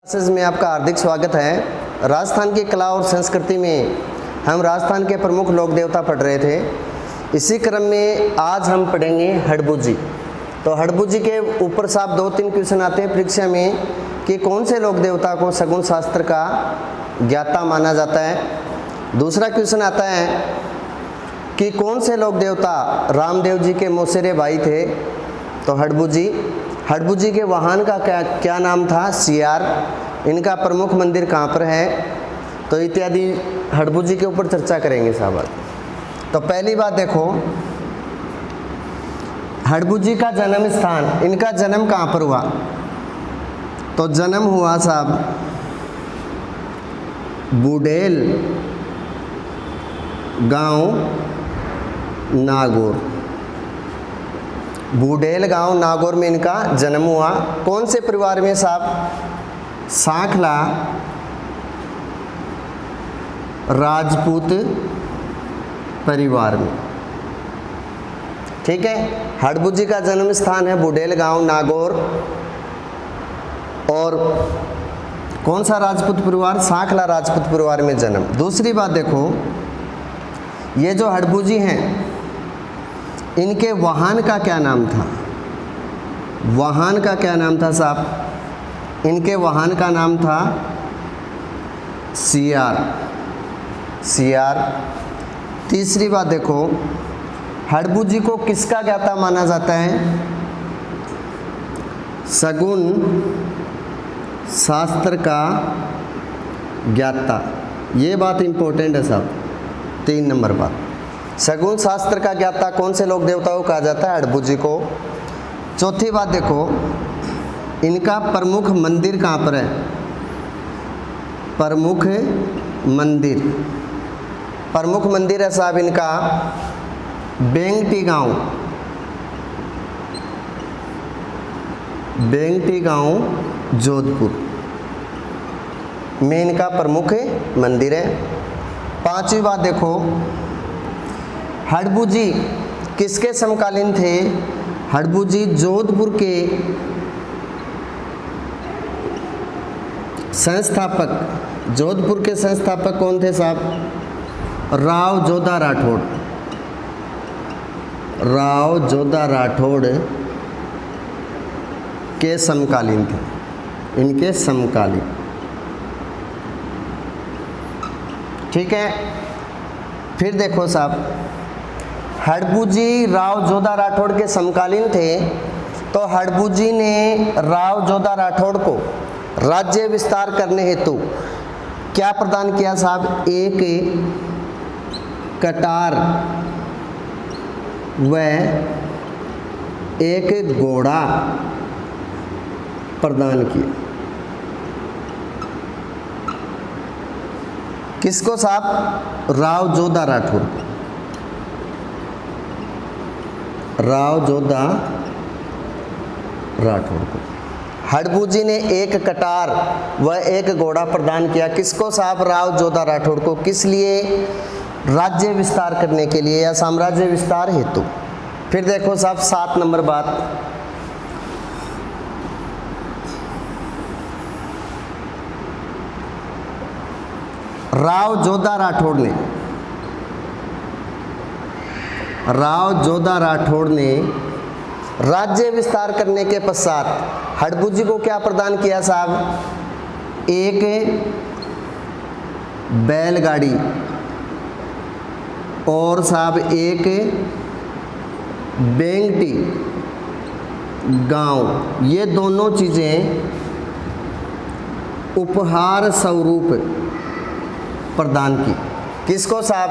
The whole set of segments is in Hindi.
क्लासेस में आपका हार्दिक स्वागत है। राजस्थान की कला और संस्कृति में हम राजस्थान के प्रमुख लोक देवता पढ़ रहे थे। इसी क्रम में आज हम पढ़ेंगे हड़बूजी। तो हड़बूजी के ऊपर साहब 2-3 क्वेश्चन आते हैं परीक्षा में कि कौन से लोक देवता को सगुन शास्त्र का ज्ञाता माना जाता है। दूसरा क्वेश्चन आता है कि कौन से लोक देवता रामदेव जी के मौसेरे भाई थे। तो हड़बूजी के वाहन का क्या नाम था? सियार। इनका प्रमुख मंदिर कहाँ पर है? तो इत्यादि हड़बूजी के ऊपर चर्चा करेंगे साहब। तो पहली बात देखो, हड़बूजी का जन्म स्थान, इनका जन्म कहाँ पर हुआ? तो जन्म हुआ साहब बुडेल गांव नागौर। बुडेल गांव नागौर में इनका जन्म हुआ। कौन से परिवार में साहब? सांखला राजपूत परिवार में। ठीक है, हड़बूजी का जन्म स्थान है बुडेल गांव नागौर। और कौन सा राजपूत परिवार? सांखला राजपूत परिवार में जन्म। दूसरी बात देखो, ये जो हड़बूजी हैं इनके वाहन का क्या नाम था? वाहन का क्या नाम था साहब? इनके वाहन का नाम था सियार। तीसरी बात देखो, हड़बूजी को किसका ज्ञाता माना जाता है? सगुन शास्त्र का ज्ञाता। ये बात इंपॉर्टेंट है साहब। 3 नंबर बात, सगुन शास्त्र का ज्ञाता कौन से लोक देवता को कहा जाता है? हड़बूजी को। चौथी बात देखो, इनका प्रमुख मंदिर कहाँ पर है? प्रमुख मंदिर है साहब इनका बेंगटी गांव जोधपुर में इनका प्रमुख मंदिर है। पांचवी बात देखो, हड़बूजी किसके समकालीन थे? हड़बूजी जोधपुर के संस्थापक। जोधपुर के संस्थापक कौन थे साहब? राव जोधा राठौड़ के समकालीन थे, इनके समकालीन। ठीक है, फिर देखो साहब, हड़बूजी राव जोधा राठौड़ के समकालीन थे। तो हड़बूजी ने राव जोधा राठौड़ को राज्य विस्तार करने हेतु क्या प्रदान किया साहब? एक कटार व एक घोड़ा प्रदान किया। किसको साहब? राव जोधा राठौड़ को। राव जोधा राठौड़ को हड़बूजी ने एक कटार व एक घोड़ा प्रदान किया। किसको साहब? राव जोधा राठौड़ को। किस लिए? राज्य विस्तार करने के लिए या साम्राज्य विस्तार हेतु। फिर देखो साहब 7 नंबर बात, राव जोधा राठौड़ ने राज्य विस्तार करने के पश्चात हड़बूजी को क्या प्रदान किया साहब? एक बैलगाड़ी और साहब एक बेंगटी गांव। ये दोनों चीज़ें उपहार स्वरूप प्रदान की। किसको साहब?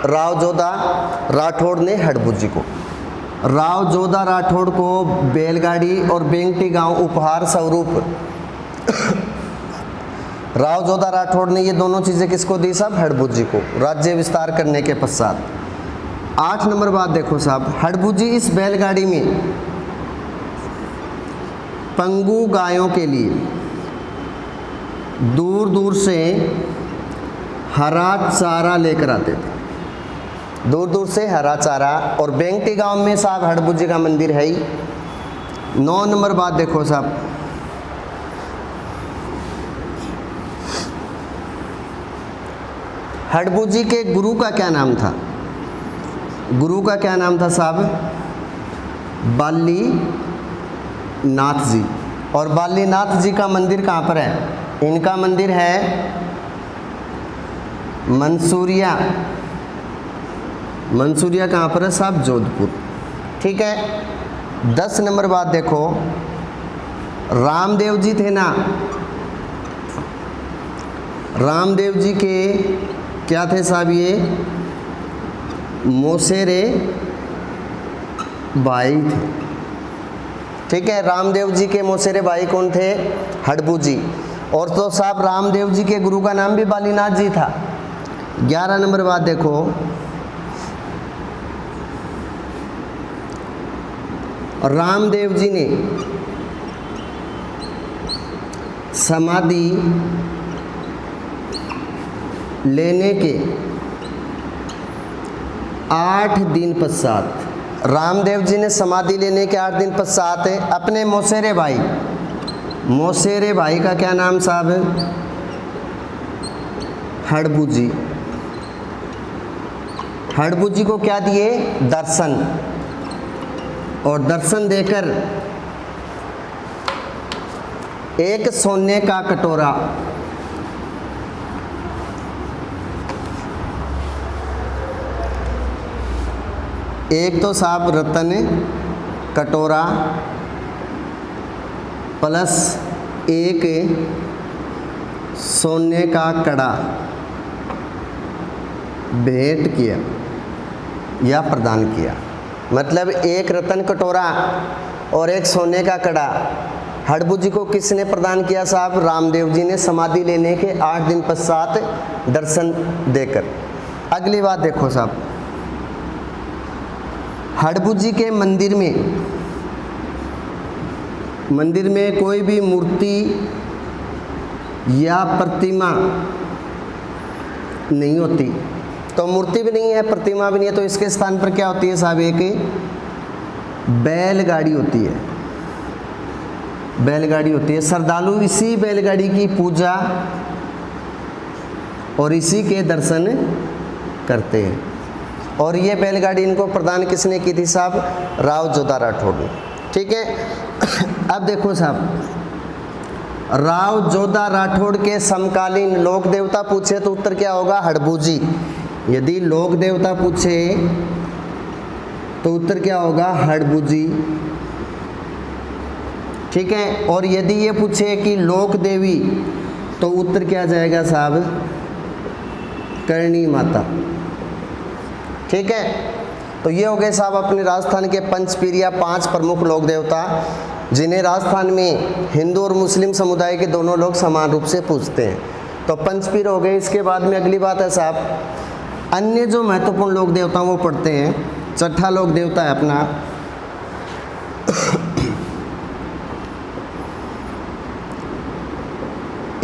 राव जोधा राठौड़ ने हड़बूजी को। राव जोधा राठौड़ को बैलगाड़ी और बेंगटी गांव उपहार स्वरूप राव जोधा राठौड़ ने ये दोनों चीज़ें किसको दी साहब? हड़बूजी को, राज्य विस्तार करने के पश्चात। 8 नंबर बात देखो साहब, हड़बूजी इस बैलगाड़ी में पंगु गायों के लिए दूर दूर से हरा चारा लेकर आते थे। दूर दूर से हरा चारा। और बेंगटी गांव में साहब हड़बूजी का मंदिर है ही। 9 नंबर बात देखो साहब, हडबू जी के गुरु का क्या नाम था? गुरु का क्या नाम था साहब? बाली नाथ जी। और बालीनाथ जी का मंदिर कहाँ पर है? इनका मंदिर है मंसूरिया। मंसूरिया कहाँ पर है साहब? जोधपुर। ठीक है। 10 नंबर बात देखो, रामदेव जी थे ना, रामदेव जी के क्या थे साहब? ये मौसेरे भाई थे। ठीक है। रामदेव जी के मौसेरे भाई कौन थे? हडबू जी। और तो साहब रामदेव जी के गुरु का नाम भी बालीनाथ जी था। 11 नंबर बात देखो, रामदेव जी ने समाधि लेने के 8 दिन पश्चात, रामदेव जी ने समाधि लेने के 8 दिन पश्चात अपने मौसेरे भाई, मौसेरे भाई का क्या नाम साहब? हडबू जी। हडबू जी को क्या दिए? दर्शन। और दर्शन देकर एक सोने का कटोरा, एक तो साहब रतन कटोरा प्लस एक सोने का कड़ा भेंट किया या प्रदान किया। मतलब एक रतन कटोरा और एक सोने का कड़ा हडबू जी को किसने प्रदान किया साहब? रामदेव जी ने समाधि लेने के 8 दिन पश्चात दर्शन देकर। अगली बात देखो साहब, हडबू जी के मंदिर में कोई भी मूर्ति या प्रतिमा नहीं होती। तो मूर्ति भी नहीं है, प्रतिमा भी नहीं है, तो इसके स्थान पर क्या होती है साहब? एक बैलगाड़ी होती है। बैलगाड़ी होती है। श्रद्धालु इसी बैलगाड़ी की पूजा और इसी के दर्शन करते हैं। और ये बैलगाड़ी इनको प्रदान किसने की थी साहब? राव जोधा राठौड़ ने। ठीक है। अब देखो साहब, राव जोधा राठौड़ के समकालीन लोक देवता पूछे तो उत्तर क्या होगा? हडबू जी। यदि लोक देवता पूछे तो उत्तर क्या होगा? हडबू जी। ठीक है। और यदि ये पूछे कि लोक देवी तो उत्तर क्या जाएगा साहब? करणी माता। ठीक है। तो ये हो गए साहब अपने राजस्थान के पंचपीर या 5 प्रमुख लोक देवता, जिन्हें राजस्थान में हिंदू और मुस्लिम समुदाय के दोनों लोग समान रूप से पूजते हैं। तो पंचपीर हो गए। इसके बाद में अगली बात है साहब, अन्य जो महत्वपूर्ण लोक देवता वो पढ़ते हैं। छठा लोक देवता है अपना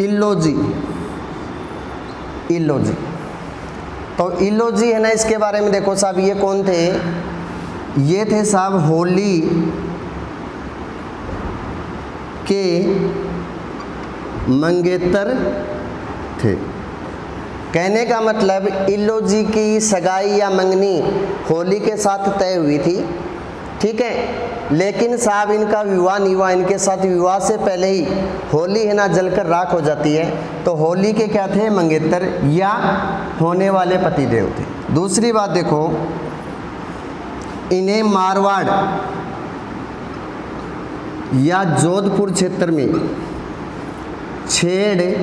इल्लोजी। इल्लोजी। तो इल्लोजी है ना, इसके बारे में देखो साहब, ये कौन थे? ये थे साहब होली के मंगेतर थे। कहने का मतलब इल्लोजी की सगाई या मंगनी होली के साथ तय हुई थी। ठीक है। लेकिन साहब इनका विवाह नहीं हुआ। इनके साथ विवाह से पहले ही होली है ना जलकर राख हो जाती है। तो होली के क्या थे? मंगेतर या होने वाले पतिदेव थे। दूसरी बात देखो, इन्हें मारवाड़ या जोधपुर क्षेत्र में छेड़-छाड़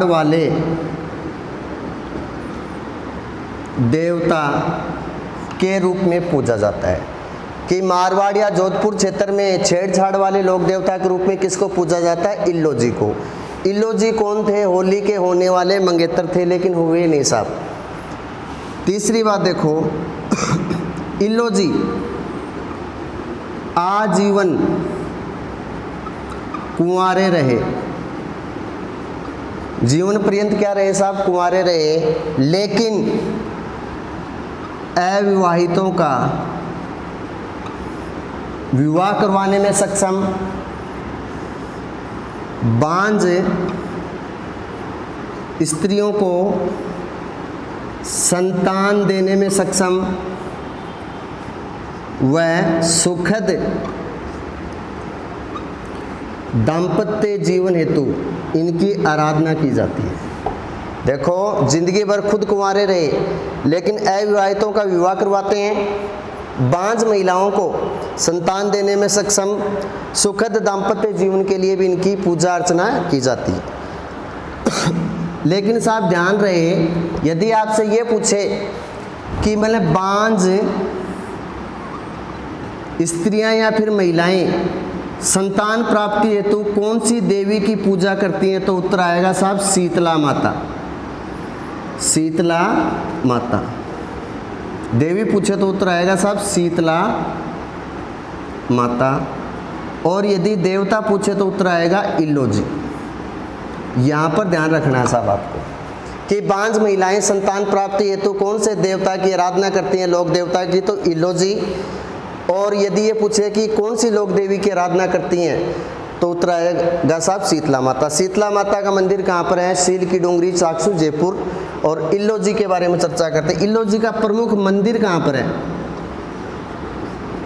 वाले देवता के रूप में पूजा जाता है। कि मारवाड़ या जोधपुर क्षेत्र में छेड़छाड़ वाले लोक देवता के रूप में किसको पूजा जाता है? इल्लोजी को। इल्लोजी कौन थे? होली के होने वाले मंगेतर थे, लेकिन हुए नहीं साहब। तीसरी बात देखो, इल्लोजी आजीवन कुंवारे रहे। जीवन पर्यंत क्या रहे साहब? कुंवारे रहे। लेकिन अविवाहितों का विवाह करवाने में सक्षम, बांझ स्त्रियों को संतान देने में सक्षम व सुखद दाम्पत्य जीवन हेतु इनकी आराधना की जाती है। देखो, जिंदगी भर खुद कुंवारे रहे लेकिन अविवाहितों का विवाह करवाते हैं। बांझ महिलाओं को संतान देने में सक्षम सुखद दाम्पत्य जीवन के लिए भी इनकी पूजा अर्चना की जाती है। लेकिन साहब ध्यान रहे, यदि आपसे ये पूछे कि मतलब बांझ स्त्रियां या फिर महिलाएं संतान प्राप्ति हेतु कौन सी देवी की पूजा करती हैं, तो उत्तर आएगा साहब शीतला माता। शीतला माता देवी पूछे तो उत्तर आएगा साहब शीतला माता। और यदि देवता पूछे तो उत्तर आएगा इल्लोजी। यहाँ पर ध्यान रखना है साहब आपको कि बांझ महिलाएं संतान प्राप्ति हेतु कौन से देवता की आराधना करती हैं, लोक देवता की, तो इल्लोजी। और यदि ये पूछे कि कौन सी लोक देवी की आराधना करती हैं, तो उत्तर आएगा साहब शीतला माता। शीतला माता का मंदिर कहाँ पर है? सील की डूंगरी, चाकसू, जयपुर। और इल्लोजी के बारे में चर्चा करते हैं। इल्लोजी का प्रमुख मंदिर कहाँ पर है?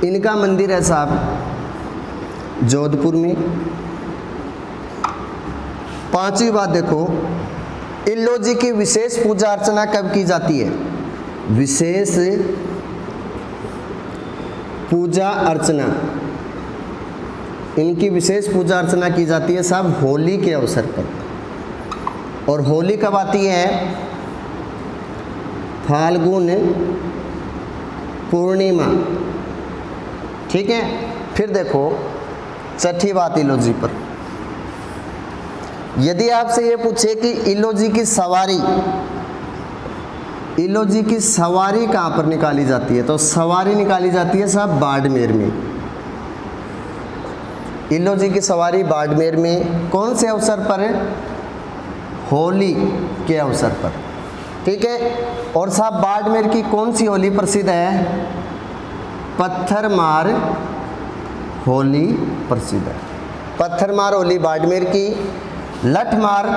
इनका मंदिर है साहब जोधपुर में। पांचवी बात देखो, इल्लोजी की विशेष पूजा अर्चना कब की जाती है? विशेष पूजा अर्चना, इनकी विशेष पूजा अर्चना की जाती है साहब होली के अवसर पर। और होली कब आती है? फाल्गुन पूर्णिमा। ठीक है। फिर देखो छठी बात इल्लोजी पर, यदि आपसे ये पूछे कि इल्लोजी की सवारी, इल्लोजी की सवारी कहाँ पर निकाली जाती है, तो सवारी निकाली जाती है साहब बाड़मेर में। इल्लोजी की सवारी बाड़मेर में। कौन से अवसर पर है? होली के अवसर पर। ठीक है। और साहब बाड़मेर की कौन सी होली प्रसिद्ध है? पत्थरमार होली प्रसिद्ध है। पत्थरमार होली बाड़मेर की। लठमार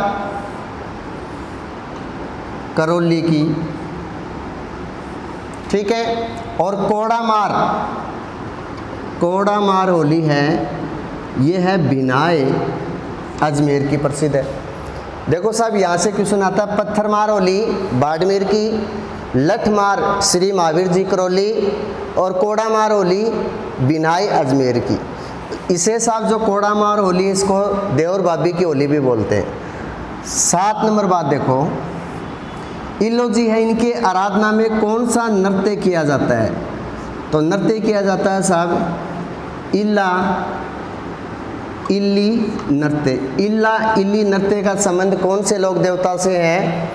करौली की। ठीक है। और कोड़ामार होली है, ये है बिनाए अजमेर की प्रसिद्ध है। देखो साहब यहाँ से क्वेश्चन आता है, पत्थरमार होली बाड़मेर की, लठमार श्री महावीर जी करौली, और कोड़ामार होली बिनाई अजमेर की। इसे साहब जो कोड़ामार होली, इसको देवर भाभी की होली भी बोलते हैं। 7 नंबर बात देखो, इल्लोजी है, इनकी आराधना में कौन सा नृत्य किया जाता है? तो नृत्य किया जाता है साहब इल्ला इल्ली नृत्य। इल्ला इल्ली नृत्य का संबंध कौन से लोक देवता से है?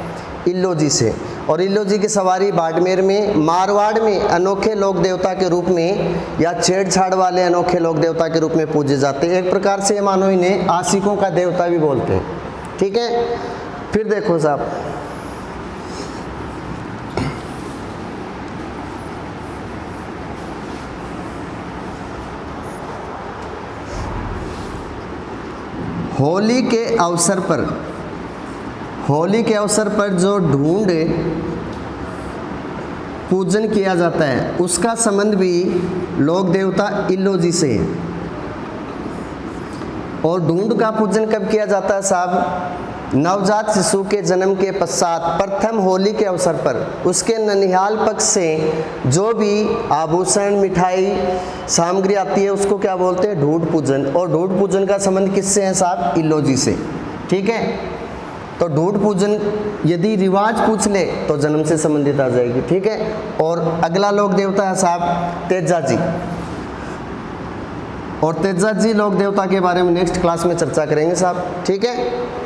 इल्लोजी से। और इल्लोजी की सवारी बाड़मेर में। मारवाड़ में अनोखे लोक देवता के रूप में या छेड़छाड़ वाले अनोखे लोक देवता के रूप में पूजे जाते हैं। एक प्रकार से मानो इन्हें आशिकों का देवता भी बोलते हैं। ठीक है। फिर देखो साहब, होली के अवसर पर जो ढूंढ पूजन किया जाता है, उसका संबंध भी लोक देवता इल्लोजी से है। और ढूंढ का पूजन कब किया जाता है साहब? नवजात शिशु के जन्म के पश्चात प्रथम होली के अवसर पर उसके ननिहाल पक्ष से जो भी आभूषण, मिठाई, सामग्री आती है, उसको क्या बोलते हैं? ढूंढ पूजन। और ढूंढ पूजन का संबंध किससे है साहब? इल्लोजी से। ठीक है। तो ढूंढ पूजन यदि रिवाज पूछ ले तो जन्म से संबंधित आ जाएगी। ठीक है। और अगला लोक देवता है साहब तेजा जी। और तेजा जी लोक देवता के बारे में नेक्स्ट क्लास में चर्चा करेंगे साहब। ठीक है।